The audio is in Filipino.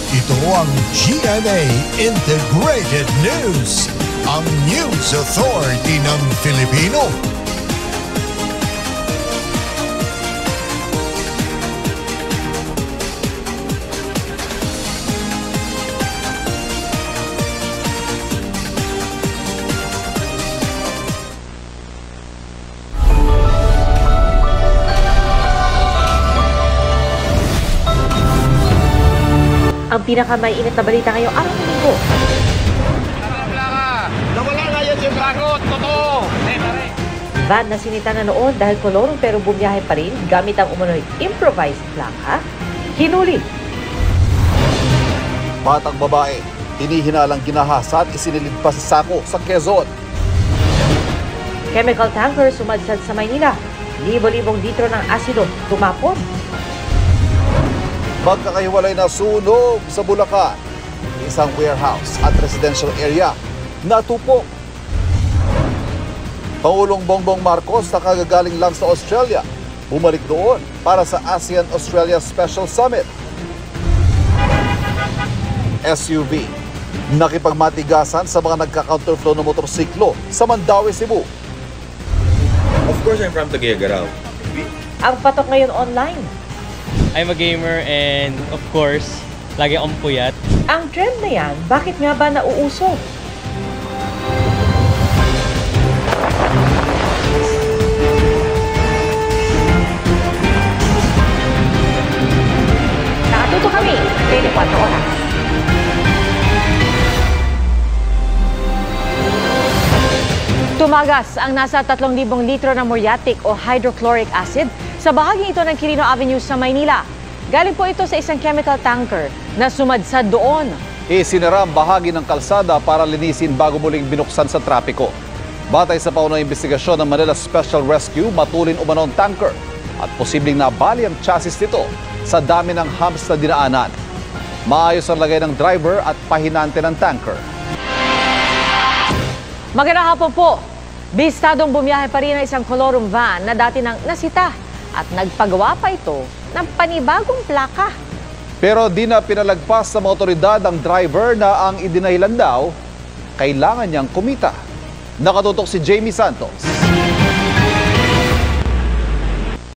Ito ang GMA Integrated News, ang News Authority ng Filipino. Ang pinakamainit na balita ngayong araw ng linggo. Nawala nga yan yung dragot! Totoo! Van na sinita na noon dahil kolorong pero bumiyahe pa rin gamit ang umano'y improvised plaka, hinuli. Batang babae, hinihinalang ginahas at isinilid pa sa sako sa Quezon. Chemical tanker sumadsad sa Maynila. Libo-libong litro ng asido tumapon. Magkakahiwalay na sunog sa Bulacan. Isang warehouse at residential area natupok. Pangulong Bongbong Marcos na kagagaling lang sa Australia, bumalik doon para sa ASEAN-Australia Special Summit. SUV, nakipagmatigasan sa mga nagka-counterflow na motorsiklo sa Mandaue, Cebu. Of course, I'm from Tuguegarao. Ang patok ngayon online. I'm a gamer and of course, lagi akong puyat. Ang trend na yan, bakit nga ba nauuso? Nakatuto kami, 24 oras. Tumagas ang nasa 3,000 litro na muriatic o hydrochloric acid sa bahagi ito ng Quirino Avenue sa Maynila. Galing po ito sa isang chemical tanker na sumadsad doon. Isinara ang bahagi ng kalsada para linisin bago muling binuksan sa trapiko. Batay sa paunang investigasyon ng Manila Special Rescue, matulin umano ang tanker at posibleng nabali ang chassis nito sa dami ng humps na dinaanan. Maayos ang lagay ng driver at pahinante ng tanker. Magandang hapon po. Bistadong bumiyahe pa rin ang isang kolorong van na dati nang nasita at nagpagawa pa ito ng panibagong plaka. Pero di na pinalagpas sa mga otoridad ang driver na ang idinahilan daw, kailangan niyang kumita. Nakatutok si Jamie Santos.